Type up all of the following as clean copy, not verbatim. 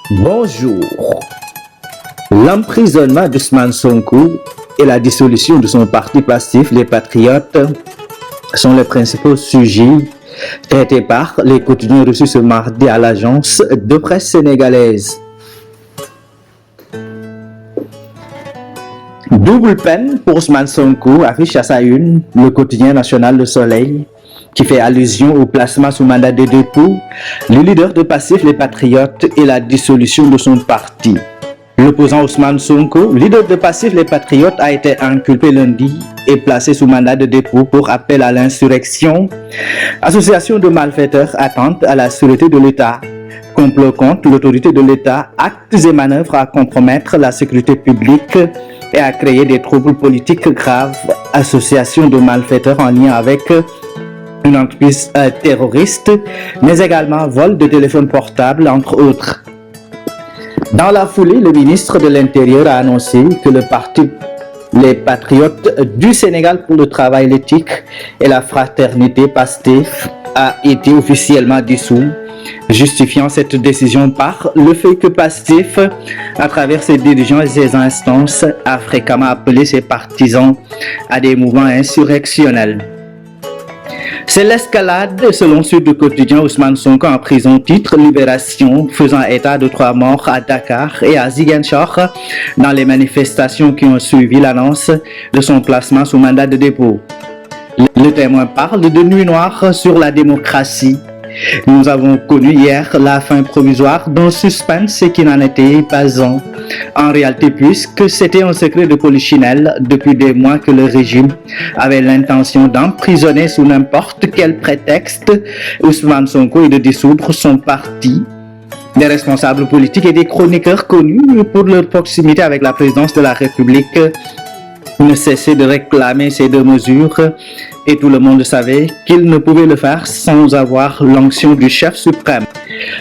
Bonjour. L'emprisonnement d'Ousmane Sonko et la dissolution de son parti passif, les Patriotes, sont les principaux sujets traités par les quotidiens reçus ce mardi à l'agence de presse sénégalaise. Double peine pour Ousmane Sonko, affiche à sa une le quotidien national Le Soleil, qui fait allusion au placement sous mandat de dépôt, le leader de Passif les Patriotes et la dissolution de son parti. L'opposant Ousmane Sonko, leader de Passif les Patriotes, a été inculpé lundi et placé sous mandat de dépôt pour appel à l'insurrection, association de malfaiteurs attente à la sûreté de l'État, complot contre l'autorité de l'État, actes et manœuvres à compromettre la sécurité publique et à créer des troubles politiques graves, association de malfaiteurs en lien avec une entreprise terroriste, mais également vol de téléphones portables, entre autres. Dans la foulée, le ministre de l'Intérieur a annoncé que le parti Les Patriotes du Sénégal pour le travail, l'éthique et la fraternité, PASTEF, a été officiellement dissous, justifiant cette décision par le fait que PASTEF, à travers ses dirigeants et ses instances, a fréquemment appelé ses partisans à des mouvements insurrectionnels. C'est l'escalade, selon Sud Quotidien. Ousmane Sonko en prison, titre Libération, faisant état de 3 morts à Dakar et à Ziguinchor dans les manifestations qui ont suivi l'annonce de son placement sous mandat de dépôt. Le Témoin parle de nuit noire sur la démocratie. Nous avons connu hier la fin provisoire d'un suspense qui n'en était pas un. En réalité, puisque c'était un secret de polichinelle depuis des mois que le régime avait l'intention d'emprisonner sous n'importe quel prétexte Ousmane Sonko et de dissoudre son parti. Des responsables politiques et des chroniqueurs connus pour leur proximité avec la présidence de la République ne cessaient de réclamer ces 2 mesures et tout le monde savait qu'ils ne pouvaient le faire sans avoir l'onction du chef suprême.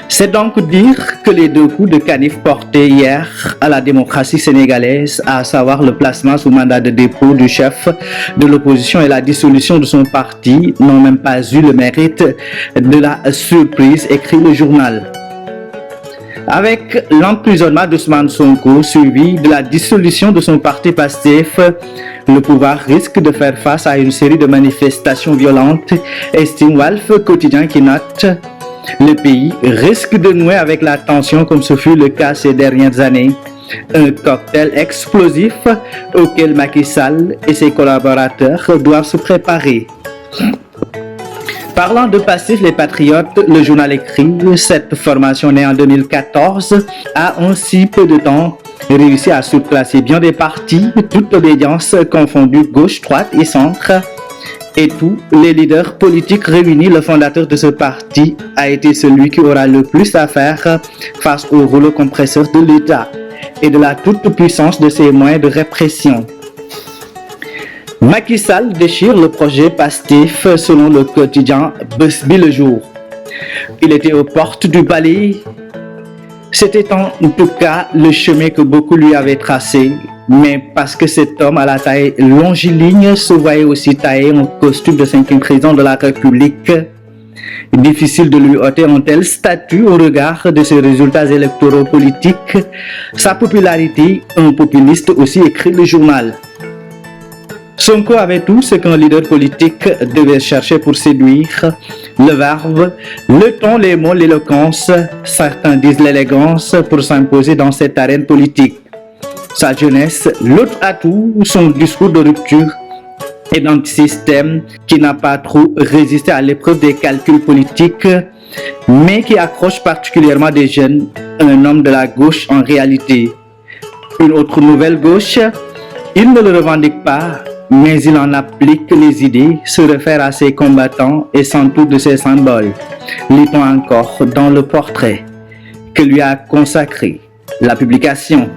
C'est donc dire que les 2 coups de canif portés hier à la démocratie sénégalaise, à savoir le placement sous mandat de dépôt du chef de l'opposition et la dissolution de son parti, n'ont même pas eu le mérite de la surprise, écrit le journal. Avec l'emprisonnement d'Ousmane Sonko suivi de la dissolution de son parti PASTEF, le pouvoir risque de faire face à une série de manifestations violentes, estime Walf Quotidien qui note. Le pays risque de nouer avec la tension comme ce fut le cas ces dernières années. Un cocktail explosif auquel Macky Sall et ses collaborateurs doivent se préparer. Parlant de Passif les Patriotes, le journal écrit « Cette formation née en 2014 a en si peu de temps réussi à surclasser bien des partis, toute obédience confondue, gauche, droite et centre. Et tous les leaders politiques réunis, le fondateur de ce parti a été celui qui aura le plus à faire face au rouleau compresseur de l'État et de la toute-puissance de ses moyens de répression. » Macky Sall déchire le projet PASTEF selon le quotidien Busby le jour. Il était aux portes du balai. C'était en tout cas le chemin que beaucoup lui avaient tracé, mais parce que cet homme à la taille longiligne se voyait aussi taillé en costume de 5e président de la République, difficile de lui ôter un tel statut au regard de ses résultats électoraux politiques, sa popularité, un populiste aussi, écrit le journal. Sonko avait tout ce qu'un leader politique devait chercher pour séduire, le verbe, le ton, les mots, l'éloquence, certains disent l'élégance pour s'imposer dans cette arène politique. Sa jeunesse, l'autre atout, son discours de rupture et d'antisystème qui n'a pas trop résisté à l'épreuve des calculs politiques, mais qui accroche particulièrement des jeunes, un homme de la gauche en réalité. Une autre nouvelle gauche, il ne le revendique pas, mais il en applique les idées, se réfère à ses combattants et s'entoure de ses symboles. Lit-on encore dans le portrait que lui a consacré la publication.